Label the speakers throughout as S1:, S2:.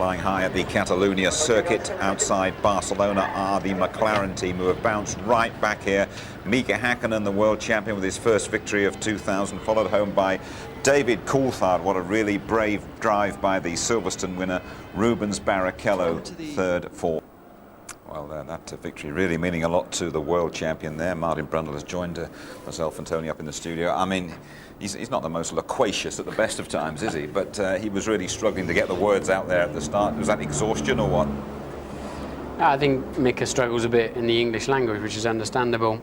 S1: Flying high at the Catalunya circuit outside Barcelona are the McLaren team, who have bounced right back here. Mika Häkkinen, the world champion, with his first victory of 2000, followed home by David Coulthard. What a really brave drive by the Silverstone winner. Rubens Barrichello, third, fourth. Well, that victory really meaning a lot to the world champion there. Martin Brundle has joined myself and Tony up in the studio. I mean, he's not the most loquacious at the best of times, is he? But he was really struggling to get the words out there at the start. Was that exhaustion or what?
S2: I think Mika struggles a bit in the English language, which is understandable.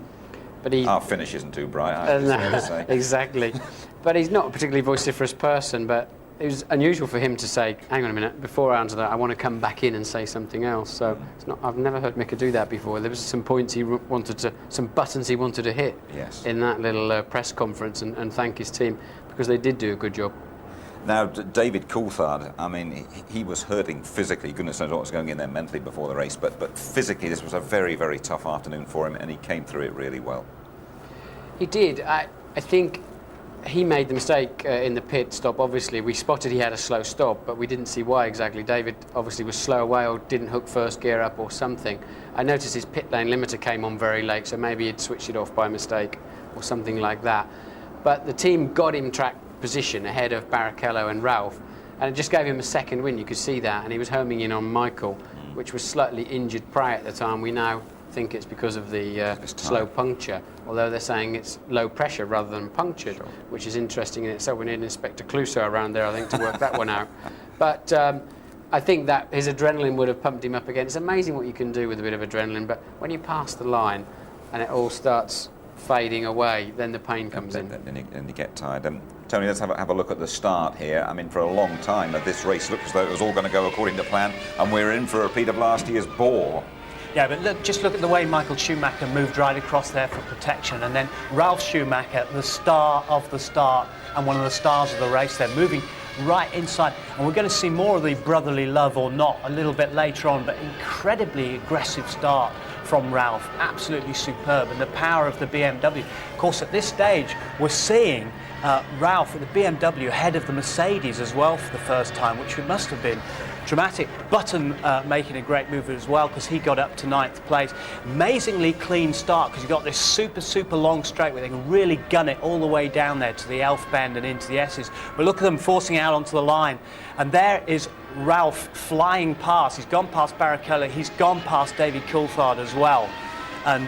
S2: But
S1: our Finnish isn't too bright, I have to say.
S2: Exactly. But he's not a particularly vociferous person, but it was unusual for him to say, hang on a minute, before I answer that, I want to come back in and say something else. So it's not, I've never heard Mika do that before. There was some points he wanted to, some buttons he wanted to hit in that little press conference and thank his team, because they did do a good job.
S1: Now, David Coulthard, I mean, he was hurting physically. Goodness knows what was going in there mentally before the race, but physically this was a very, very tough afternoon for him, and he came through it really well.
S2: He did. I think he made the mistake in the pit stop. Obviously, we spotted he had a slow stop, but we didn't see why exactly. David obviously was slow away or didn't hook first gear up or something. I noticed his pit lane limiter came on very late, so maybe he'd switched it off by mistake or something like that. But the team got him track position ahead of Barrichello and Ralph, and it just gave him a second win. You could see that, and he was homing in on Michael, which was slightly injured prior at the time. We now think it's because of the slow puncture, although they're saying it's low pressure rather than punctured, which is interesting in itself. We need Inspector Clouseau around there, I think, to work that one out. But I think that his adrenaline would have pumped him up again. It's amazing what you can do with a bit of adrenaline, but when you pass the line and it all starts fading away, then the pain comes in.
S1: And you get tired. Tony, let's have a look at the start here. I mean, for a long time, this race looked as though it was all going to go according to plan, and we're in for a repeat of last year's bore.
S3: Yeah, but just look at the way Michael Schumacher moved right across there for protection, and then Ralf Schumacher, the star of the start and one of the stars of the race, they're moving right inside, and we're going to see more of the brotherly love or not a little bit later on, but incredibly aggressive start from Ralf, absolutely superb, and the power of the BMW. Of course, at this stage, we're seeing Ralf at the BMW ahead of the Mercedes as well for the first time, which must have been dramatic. Button making a great move as well, because he got up to 9th place. Amazingly clean start, because you got this super long straight where they can really gun it all the way down there to the Elf Bend and into the S's. But look at them forcing out onto the line, and there is Ralf flying past. He's gone past Barrichello, he's gone past David Coulthard as well, and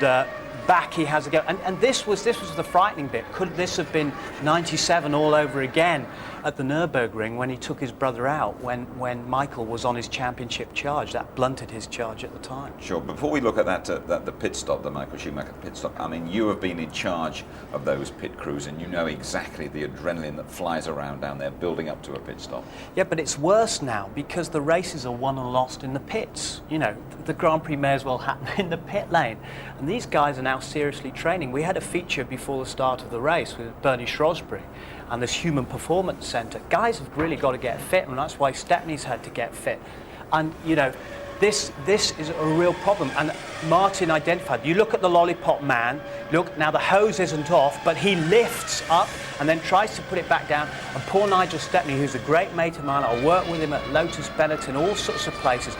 S3: back he has a go. And this was the frightening bit. Could this have been 97 all over again at the Nürburgring when he took his brother out, when Michael was on his championship charge? That blunted his charge at the time.
S1: Sure. Before we look at that the pit stop, the Michael Schumacher pit stop, I mean, you have been in charge of those pit crews, and you know exactly the adrenaline that flies around down there building up to a pit stop.
S3: Yeah, but it's worse now because the races are won and lost in the pits. You know, the Grand Prix may as well happen in the pit lane, and these guys are now seriously training. We had a feature before the start of the race with Bernie Shrewsbury and this Human Performance Centre. Guys have really got to get fit, and that's why Stepney's had to get fit. And, you know, this is a real problem. And Martin identified, you look at the lollipop man, look, now the hose isn't off, but he lifts up and then tries to put it back down. And poor Nigel Stepney, who's a great mate of mine, I work with him at Lotus Benetton, all sorts of places.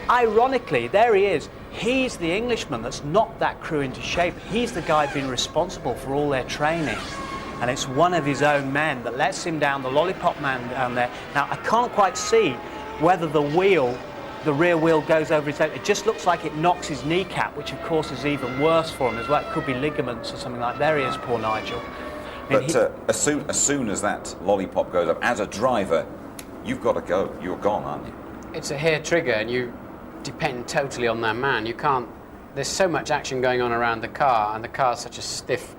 S3: Ironically, there he is. He's the Englishman that's knocked that crew into shape. He's the guy being responsible for all their training. And it's one of his own men that lets him down, the lollipop man down there. Now, I can't quite see whether the rear wheel goes over his head. It just looks like it knocks his kneecap, which of course is even worse for him as well. It could be ligaments or something like that. There he is, poor Nigel.
S1: But as soon as that lollipop goes up, as a driver, you've got to go. You're gone, aren't you?
S2: It's a hair trigger, and you depend totally on that man. You can't, there's so much action going on around the car, and the car's such a stiff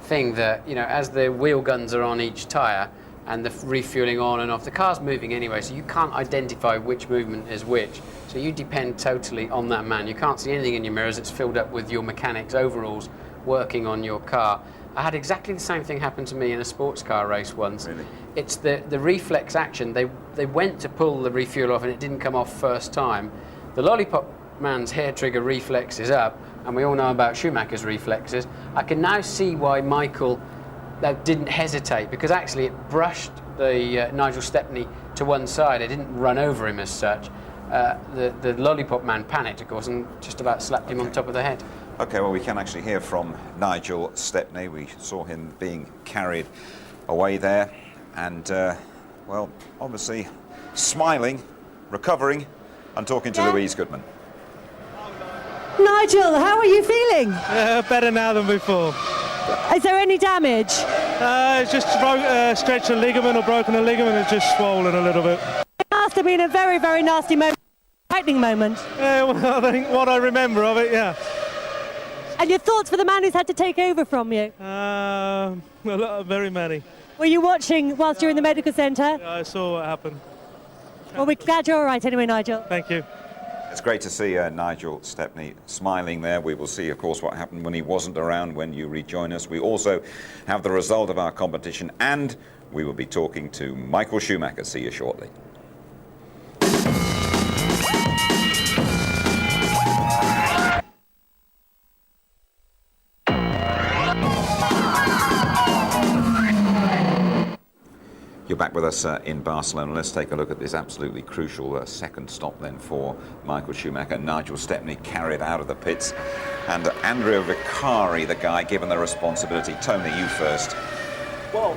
S2: thing that, you know, as the wheel guns are on each tyre and the refueling on and off, the car's moving anyway, so you can't identify which movement is which. So you depend totally on that man. You can't see anything in your mirrors. It's filled up with your mechanic's overalls working on your car. I had exactly the same thing happen to me in a sports car race once.
S1: Really?
S2: It's the reflex action. They went to pull the refuel off and it didn't come off first time. The lollipop man's hair trigger reflex is up, and we all know about Schumacher's reflexes. I can now see why Michael didn't hesitate, because actually it brushed the Nigel Stepney to one side. It didn't run over him as such, the lollipop man panicked, of course, and just about slapped him on top of the head.
S1: Okay, well, we can actually hear from Nigel Stepney. We saw him being carried away there, and, well, obviously smiling, recovering, and talking to Louise Goodman.
S4: Nigel, how are you feeling?
S5: Better now than before.
S4: Is there any damage?
S5: It's just stretched a ligament or broken a ligament. It's just swollen a little bit.
S4: It must have been a very, very nasty moment, frightening moment.
S5: Well, I think what I remember of it, yeah.
S4: And your thoughts for the man who's had to take over from you?
S5: Very many.
S4: Were you watching whilst you were in the medical centre?
S5: I saw what happened.
S4: Well, we're glad you're all right anyway, Nigel.
S5: Thank you.
S1: It's great to see Nigel Stepney smiling there. We will see, of course, what happened when he wasn't around when you rejoin us. We also have the result of our competition, and we will be talking to Michael Schumacher. See you shortly. You're back with us in Barcelona. Let's take a look at this absolutely crucial second stop then for Michael Schumacher. Nigel Stepney carried out of the pits, and Andrea Vicari, the guy given the responsibility. Tony, you first.
S3: Well,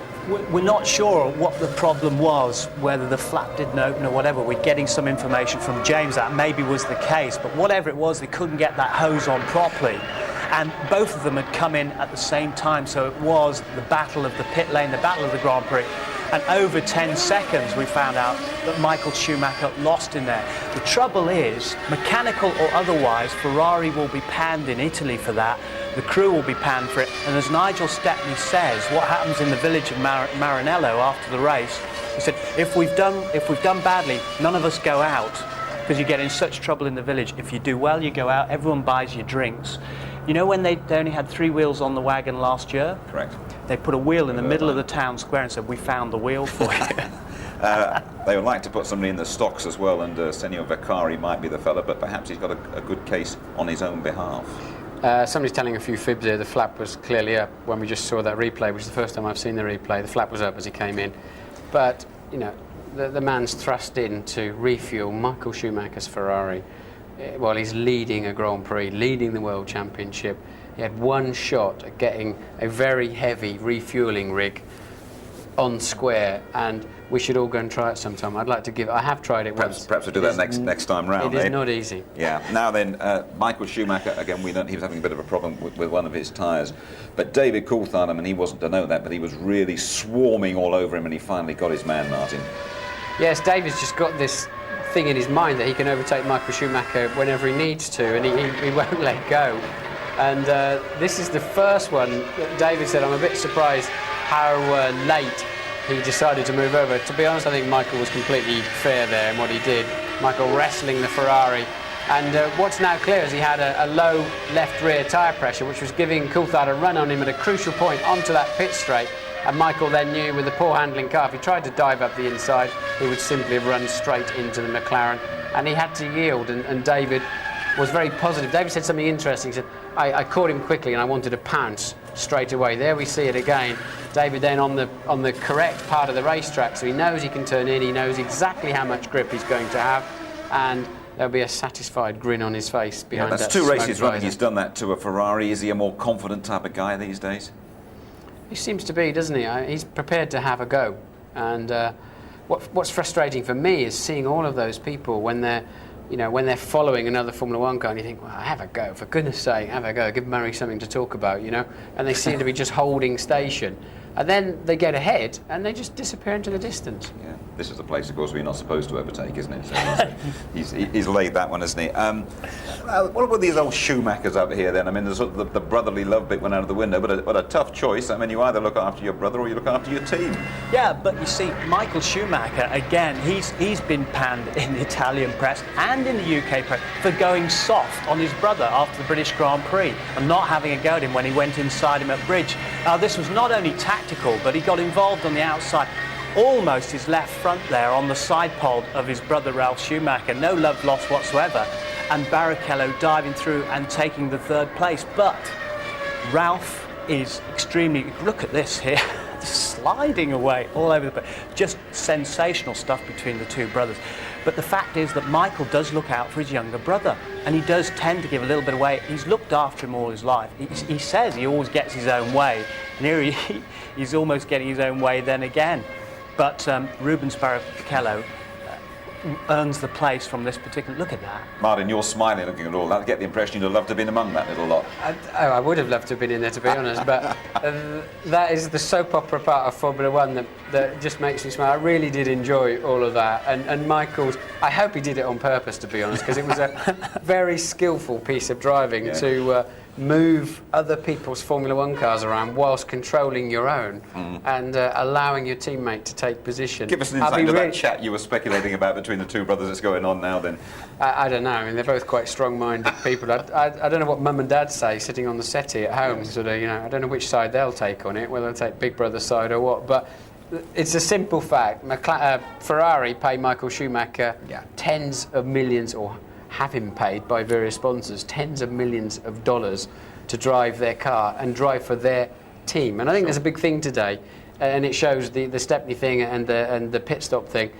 S3: we're not sure what the problem was, whether the flap didn't open or whatever. We're getting some information from James that maybe was the case, but whatever it was, they couldn't get that hose on properly. And both of them had come in at the same time, so it was the battle of the pit lane, the battle of the Grand Prix. And over 10 seconds, we found out that Michael Schumacher lost in there. The trouble is, mechanical or otherwise, Ferrari will be panned in Italy for that. The crew will be panned for it. And as Nigel Stepney says, what happens in the village of Maranello after the race, he said, if we've done badly, none of us go out, because you get in such trouble in the village. If you do well, you go out, everyone buys you drinks. You know when they only had 3 wheels on the wagon last year?
S1: Correct.
S3: They put a wheel in the middle of the town square and said, we found the wheel for you.
S1: They would like to put somebody in the stocks as well, and Senor Vicari might be the fella, but perhaps he's got a good case on his own behalf.
S2: Somebody's telling a few fibs here. The flap was clearly up when we just saw that replay, which is the first time I've seen the replay. The flap was up as he came in. But, you know, the man's thrust in to refuel Michael Schumacher's Ferrari. Well, he's leading a Grand Prix, leading the World Championship. He had one shot at getting a very heavy refueling rig on square, and we should all go and try it sometime. I'd like to give. I have tried it once.
S1: Perhaps we'll do that next time round.
S2: It is not easy.
S1: Yeah. Now then, Michael Schumacher again. We know he was having a bit of a problem with one of his tyres, but David Coulthard, I mean, he wasn't to know that, but he was really swarming all over him, and he finally got his man, Martin.
S2: Yes, David's just got this thing in his mind that he can overtake Michael Schumacher whenever he needs to, and he won't let go. And this is the first one that David said, I'm a bit surprised how late he decided to move over. To be honest, I think Michael was completely fair there in what he did. Michael wrestling the Ferrari. And what's now clear is he had a low left rear tyre pressure, which was giving Coulthard a run on him at a crucial point onto that pit straight. And Michael then knew with the poor handling car, if he tried to dive up the inside, he would simply run straight into the McLaren. And he had to yield, and David was very positive. David said something interesting. He said, I caught him quickly and I wanted to pounce straight away. There we see it again. David then on the correct part of the racetrack, so he knows he can turn in, he knows exactly how much grip he's going to have, and there'll be a satisfied grin on his face behind that.
S1: That's 2 races running. He's done that to a Ferrari. Is he a more confident type of guy these days?
S2: He seems to be, doesn't he? He's prepared to have a go. And what's frustrating for me is seeing all of those people when they're following another Formula One car, and you think, well, have a go, for goodness sake, have a go, give Murray something to talk about, you know? And they seem to be just holding station. And then they get ahead and they just disappear into the distance.
S1: Yeah, this is a place, of course, we're not supposed to overtake, isn't it? So he's laid that one, hasn't he? What about these old Schumachers over here then? I mean, the brotherly love bit went out of the window, but a tough choice. I mean, you either look after your brother or you look after your team.
S3: Yeah, but you see, Michael Schumacher, again, he's been panned in the Italian press and in the UK press for going soft on his brother after the British Grand Prix and not having a go at him when he went inside him at Bridge. Now, this was not only tactical, but he got involved on the outside, almost his left front there on the side pod of his brother Ralf Schumacher. No love lost whatsoever, and Barrichello diving through and taking the 3rd place. But Ralf is extremely, look at this here, sliding away all over the place. Just sensational stuff between the two brothers. But the fact is that Michael does look out for his younger brother, and he does tend to give a little bit away. He's looked after him all his life. He says he always gets his own way, and here he's almost getting his own way then again. But Rubens Barrichello earns the place from this particular... Look at that.
S1: Martin, you're smiling looking at all that. I get the impression you'd have loved to have been among that little lot.
S2: I would have loved to have been in there, to be honest, but that is the soap opera part of Formula One that just makes me smile. I really did enjoy all of that, and Michael's... I hope he did it on purpose, to be honest, because it was a very skillful piece of driving to move other people's Formula One cars around whilst controlling your own and allowing your teammate to take position.
S1: Give us an insight into that chat you were speculating about between the two brothers that's going on now then.
S2: I don't know. I mean, they're both quite strong-minded people. I don't know what mum and dad say sitting on the settee at home. Sort of, I don't know which side they'll take on it, whether they'll take Big Brother's side or what. But it's a simple fact. Ferrari pay Michael Schumacher tens of millions, or have him paid by various sponsors, tens of millions of dollars to drive their car and drive for their team. And I think there's a big thing today, and it shows the Stepney thing and the pit stop thing.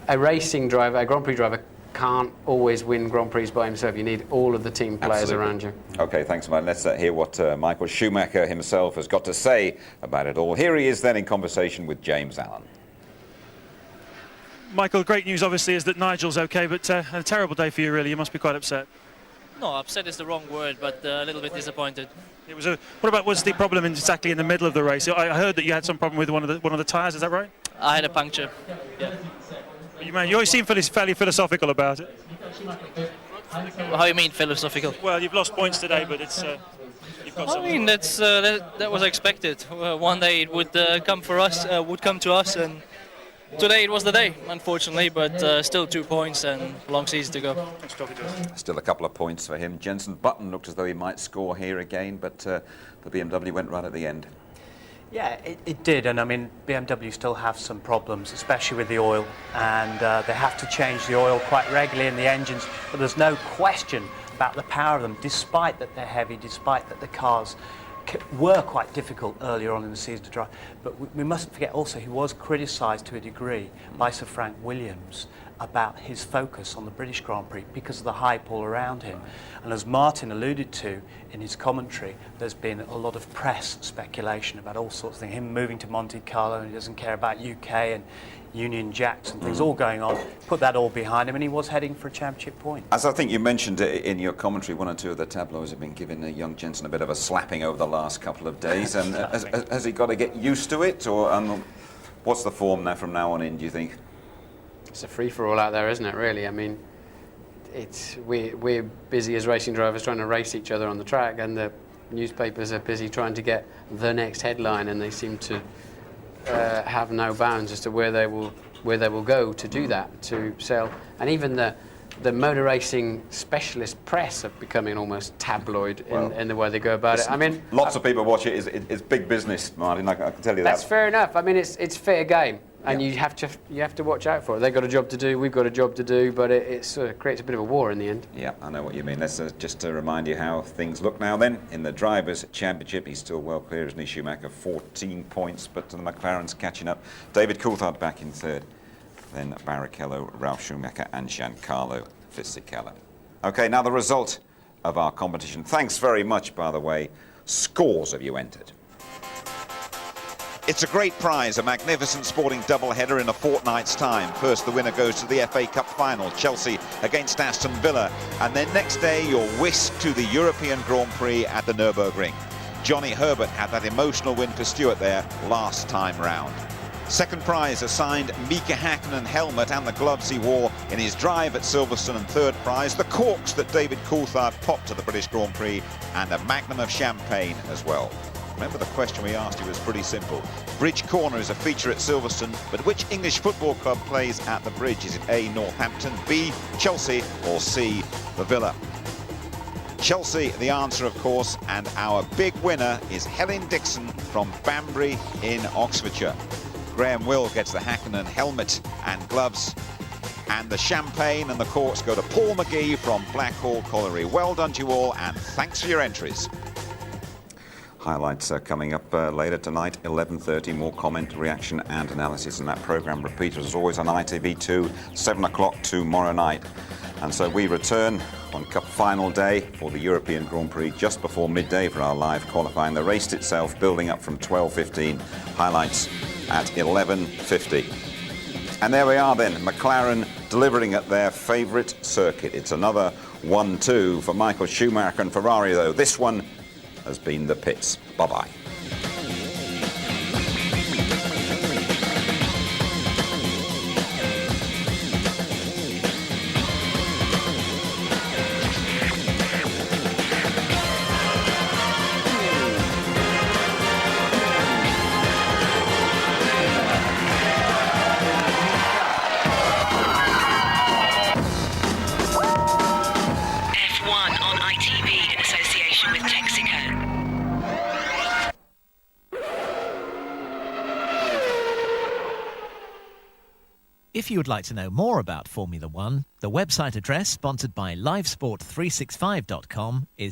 S2: A racing driver, a Grand Prix driver, can't always win Grand Prix by himself. You need all of the team players around you.
S1: OK, thanks, Martin. Let's hear what Michael Schumacher himself has got to say about it all. Here he is then in conversation with James Allen.
S5: Michael, great news obviously is that Nigel's OK, but a terrible day for you really. You must be quite upset.
S6: No, upset is the wrong word, but a little bit disappointed.
S5: It was what was the problem exactly in the middle of the race? I heard that you had some problem with one of the tyres. Is that right?
S6: I had a puncture. Yeah.
S5: You always seem fairly philosophical about it.
S6: How do you mean philosophical?
S5: Well, you've lost points today, but it's you've got some.
S6: I mean, that was expected. One day it would come for us, would come to us, and today it was the day, unfortunately, but still 2 points and long season to go.
S1: Still a couple of points for him. Jenson Button looked as though he might score here again, but the BMW went right at the end.
S3: Yeah, it did, and I mean, BMW still have some problems, especially with the oil, and they have to change the oil quite regularly in the engines, but there's no question about the power of them, despite that they're heavy, despite that the cars were quite difficult earlier on in the season to drive. But we mustn't forget also he was criticised to a degree by Sir Frank Williams about his focus on the British Grand Prix because of the hype all around him. And as Martin alluded to in his commentary, there's been a lot of press speculation about all sorts of things. Him moving to Monte Carlo, and he doesn't care about UK and Union Jacks and things all going on. Put that all behind him, and he was heading for a championship point.
S1: As I think you mentioned in your commentary, one or two of the tabloids have been giving young Jenson a bit of a slapping over the last couple of days. And has he got to get used to it, or what's the form now from now on in, do you think?
S2: It's a free-for-all out there, isn't it, really? I mean, we're busy as racing drivers trying to race each other on the track, and the newspapers are busy trying to get the next headline, and they seem to have no bounds as to where they will go to do that, to sell. And even the motor racing specialist press are becoming almost tabloid in the way they go about it. I mean,
S1: lots of people watch it. It's big business, Martin. I can tell you that.
S2: That's fair enough. I mean, it's fair game. And you have to watch out for it. They've got a job to do, we've got a job to do, but it sort of creates a bit of a war in the end.
S1: Yeah, I know what you mean. Let's just to remind you how things look now then. In the Drivers' Championship, he's still well clear, isn't he, Schumacher? 14 points, but the McLaren's catching up. David Coulthard back in third. Then Barrichello, Ralf Schumacher and Giancarlo Fisichella. OK, now the result of our competition. Thanks very much, by the way. Scores of you entered. It's a great prize, a magnificent sporting doubleheader in a fortnight's time. First, the winner goes to the FA Cup final, Chelsea against Aston Villa. And then next day, you're whisked to the European Grand Prix at the Nürburgring. Johnny Herbert had that emotional win for Stewart there last time round. Second prize assigned Mika Hakkinen helmet and the gloves he wore in his drive at Silverstone. And third prize, the corks that David Coulthard popped to the British Grand Prix, and a magnum of champagne as well. Remember, the question we asked you was pretty simple. Bridge Corner is a feature at Silverstone, but which English football club plays at the Bridge? Is it A, Northampton, B, Chelsea, or C, the Villa? Chelsea, the answer, of course, and our big winner is Helen Dixon from Banbury in Oxfordshire. Graham Will gets the Hakkinen helmet and gloves, and the champagne and the corks go to Paul McGee from Blackhall Colliery. Well done to you all, and thanks for your entries. Highlights are coming up later tonight, 11:30. More comment, reaction and analysis in that programme. Repeated as always on ITV2, 7 o'clock tomorrow night. And so we return on Cup final day for the European Grand Prix just before midday for our live qualifying. The race itself building up from 12:15. Highlights at 11:50. And there we are then, McLaren delivering at their favourite circuit. It's another 1-2 for Michael Schumacher and Ferrari, though. This one has been the pits. Bye-bye.
S7: F1 on ITV in association with Texaco.
S8: If you would like to know more about Formula One, the website address sponsored by livesport365.com is